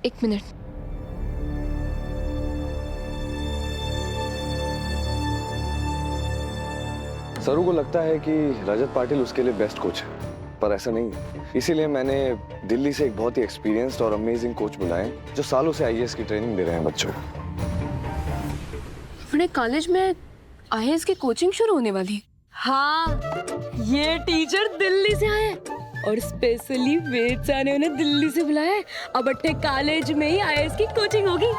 एक मिनट। सरू को लगता है कि रजत पाटिल उसके लिए बेस्ट कोच है, पर ऐसा नहीं है। इसीलिए मैंने दिल्ली से एक बहुत ही एक्सपीरियंस्ड और अमेजिंग कोच बुलाए जो सालों से आईएएस की ट्रेनिंग दे रहे हैं बच्चों को। अपने कॉलेज में आईएएस की कोचिंग शुरू होने वाली? हाँ, ये टीचर दिल्ली से आए और स्पेशली वेद सर ने उन्हें दिल्ली से बुलाया है। अब अट्ठे कॉलेज में ही आईएएस की कोचिंग होगी।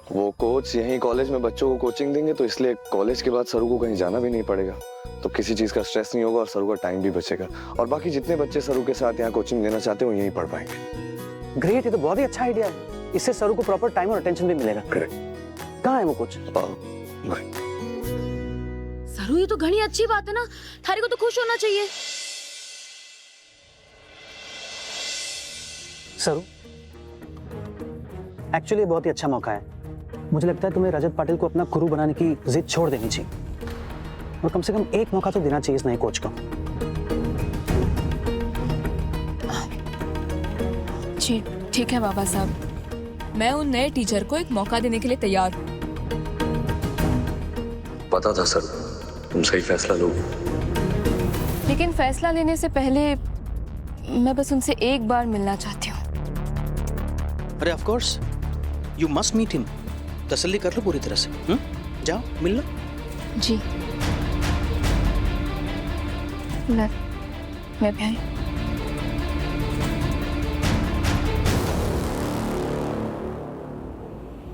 वो कोच यहीं कॉलेज में बच्चों को कोचिंग देंगे, तो इसलिए कॉलेज के बाद सरू को कहीं जाना भी नहीं पड़ेगा, तो किसी चीज का स्ट्रेस नहीं होगा और सरू का टाइम भी बचेगा। और बाकी जितने बच्चे सरू के साथ यहाँ कोचिंग लेना चाहते हो यहीं पढ़ पाएंगे। ग्रेट, ये तो बहुत ही अच्छा आइडिया है। इससे सरू को प्रॉपर टाइम और अटेंशन भी मिलेगा। करेक्ट। कहाँ है वो कोच? सरू, ये तो घनी अच्छी बात है ना, थारी को तो खुश होना चाहिए। सरू, एक्चुअली बहुत ही अच्छा मौका है। मुझे लगता है तुम्हें रजत पाटिल को अपना गुरु बनाने की जिद छोड़ देनी चाहिए और कम से कम एक मौका तो देना चाहिए इस नए कोच को। जी ठीक है बाबा साहब, मैं उन नए टीचर को एक मौका देने के लिए तैयार हूँ। पता था सर, तुम सही फैसला लोगे। लेकिन फैसला लेने से पहले मैं बस उनसे एक बार मिलना चाहती हूँ। अरे of course, you must meet him. तसल्ली कर लो पूरी तरह से। जाओ मिल लो। जी मैं भी आई।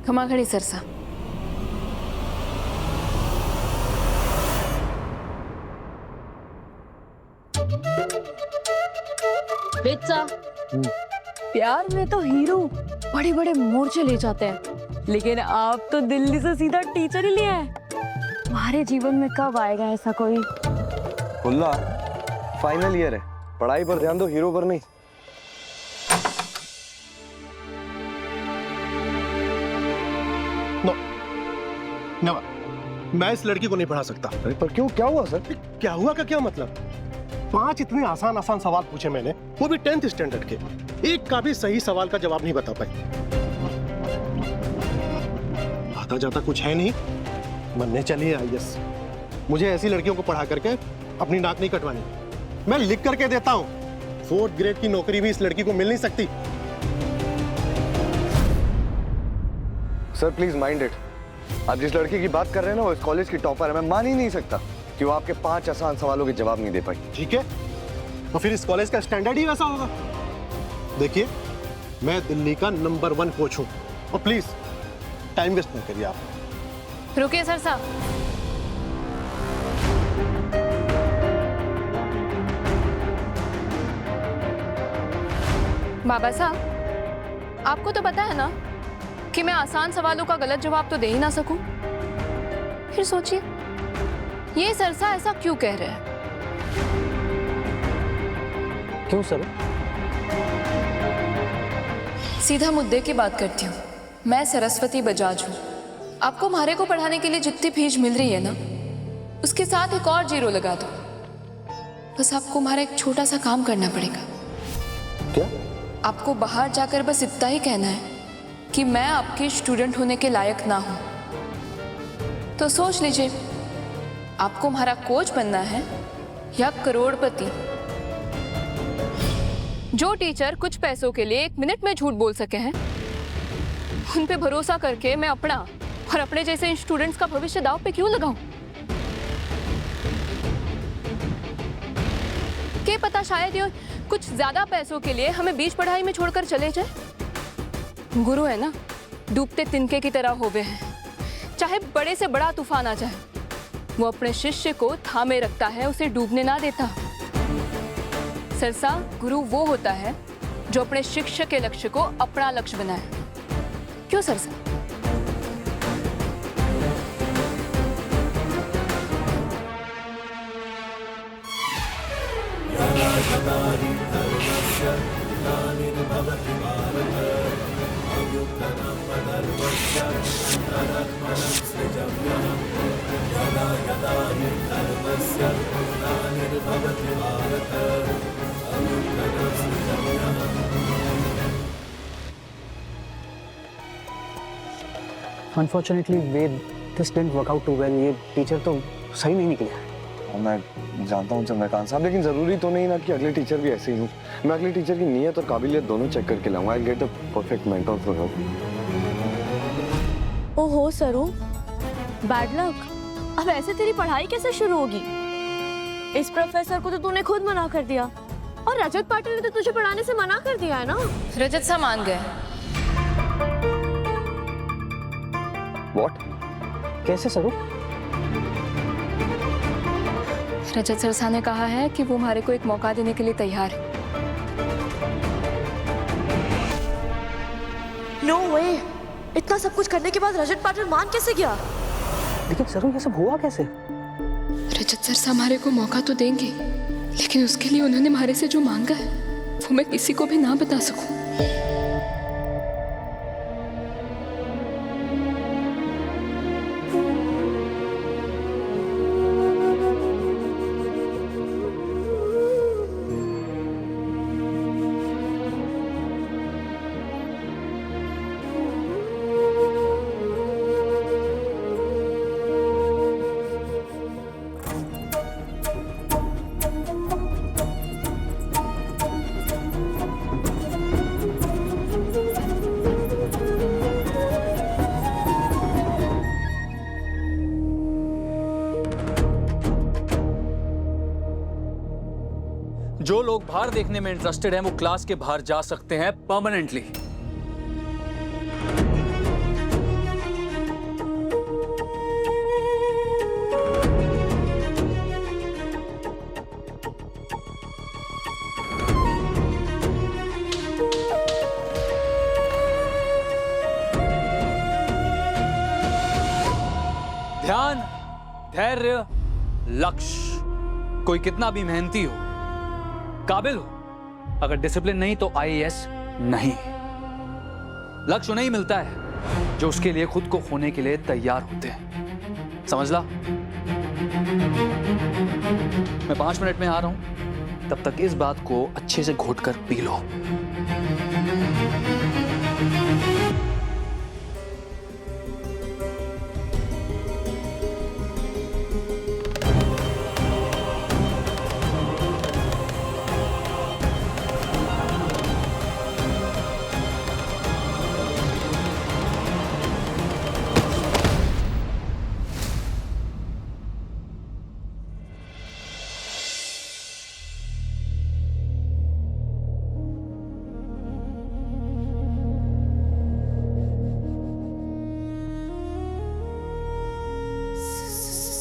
खमा खड़ी सरसा। बेचा, प्यार में तो हीरो बड़े बड़े मोर्चे ले जाते हैं, लेकिन आप तो दिल्ली से सीधा टीचर ही लिए हैं। तुम्हारे जीवन में कब आएगा ऐसा कोई? खुल्ला फाइनल ईयर है, पढ़ाई पर ध्यान दो, हीरो पर नहीं। नो, नो, मैं इस लड़की को नहीं पढ़ा सकता। अरे पर क्यों, क्या हुआ सर? क्या हुआ का क्या मतलब? 5 इतने आसान आसान सवाल पूछे मैंने, वो भी 10th स्टैंडर्ड के। एक का भी सही सवाल का जवाब नहीं बता पाई। आता जाता कुछ है नहीं, बनने चलिए आईएएस। मुझे ऐसी लड़कियों को पढ़ा करके अपनी नाक नहीं कटवानी। मैं लिख करके देता हूँ, 4th ग्रेड की नौकरी भी इस लड़की को मिल नहीं सकती। Sir please mind it. आप जिस लड़की की बात कर रहे हैं ना, वो इस कॉलेज की टॉपर है। मैं मान ही नहीं सकता कि वो आपके 5 आसान सवालों के जवाब नहीं दे पाई। ठीक है, तो फिर इस कॉलेज का स्टैंडर्ड ही वैसा होगा। देखिए, मैं दिल्ली का नंबर 1 कोच हूँ, और प्लीज टाइम वेस्ट नहीं करिए आप। रुकिए सर साहब। बाबा साहब, आपको तो पता है ना कि मैं आसान सवालों का गलत जवाब तो दे ही ना सकूं। फिर सोचिए, ये सरसा ऐसा क्यों कह रहे हैं? क्यों सर? सीधा मुद्दे की बात करती हूँ। मैं सरस्वती बजाज हूँ। आपको म्हारे को पढ़ाने के लिए जितनी फीस मिल रही है ना, उसके साथ एक और 0 लगा दो। बस आपको हमारा एक छोटा सा काम करना पड़ेगा। क्या? आपको बाहर जाकर बस इतना ही कहना है कि मैं आपके स्टूडेंट होने के लायक ना हूं। तो सोच लीजिए, आपको हमारा कोच बनना है या करोड़पति? जो टीचर कुछ पैसों के लिए 1 मिनट में झूठ बोल सके हैं, उन पे भरोसा करके मैं अपना और अपने जैसे स्टूडेंट्स का भविष्य दांव पे क्यों लगाऊं? क्या पता, शायद ये कुछ ज्यादा पैसों के लिए हमें बीच पढ़ाई में छोड़कर चले जाए। गुरु है ना, डूबते तिनके की तरह होवे हैं। चाहे बड़े से बड़ा तूफान आ जाए, वो अपने शिष्य को थामे रखता है, उसे डूबने ना देता। सरसा, गुरु वो होता है जो अपने शिष्य के लक्ष्य को अपना लक्ष्य बनाए। क्यों सरसा? Unfortunately Ved, this didn't work out too well. ये टीचर तो सही नहीं निकले। और मैं जानता हूँ चंद्रकांत साहब, लेकिन जरूरी तो नहीं ना कि अगले टीचर भी ऐसे ही हो। मैं अगले टीचर की नीयत और काबिलियत दोनों चेक करके लाऊंगा। I get a perfect mentor for her. ओहो सरू, बैड लक। अब ऐसे तेरी पढ़ाई कैसे शुरू होगी? इस प्रोफेसर को तो तूने खुद मना कर दिया, और रजत पाटिल ने तो तुझे पढ़ाने से मना कर दिया है ना। रजत सा मान गए। व्हाट? कैसे सरू? रजत सरसा ने कहा है कि वो हमारे को एक मौका देने के लिए तैयार है। नो वे, इतना सब कुछ करने के बाद रजत पाटिल मान कैसे गया? लेकिन सरू ये सब हुआ कैसे? रजत सरसा हमारे को मौका तो देंगे, लेकिन उसके लिए उन्होंने हमारे से जो मांगा है वो मैं किसी को भी ना बता सकूं। जो लोग बाहर देखने में इंटरेस्टेड हैं वो क्लास के बाहर जा सकते हैं परमानेंटली। ध्यान, धैर्य, लक्ष्य। कोई कितना भी मेहनती हो, काबिल हो, अगर डिसिप्लिन नहीं तो आईएएस नहीं। लक्ष्य उन्हें ही मिलता है जो उसके लिए खुद को खोने के लिए तैयार होते हैं। समझ ला? मैं 5 मिनट में आ रहा हूं, तब तक इस बात को अच्छे से घोट कर पी लो।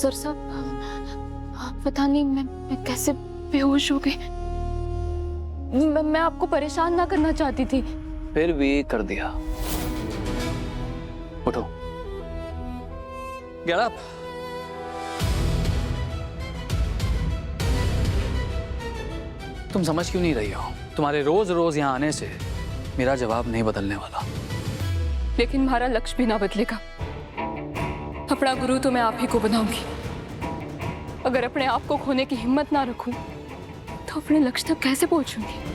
सर साहब, पता नहीं मैं कैसे बेहोश हो गई। मैं आपको परेशान ना करना चाहती थी। फिर भी कर दिया। उठो, गेट अप। तुम समझ क्यों नहीं रही हो? तुम्हारे रोज रोज यहाँ आने से मेरा जवाब नहीं बदलने वाला। लेकिन हमारा लक्ष्य भी ना बदलेगा। अपना गुरु तो मैं आप ही को बनाऊंगी। अगर अपने आप को खोने की हिम्मत ना रखूं, तो अपने लक्ष्य तक कैसे पहुंचूंगी?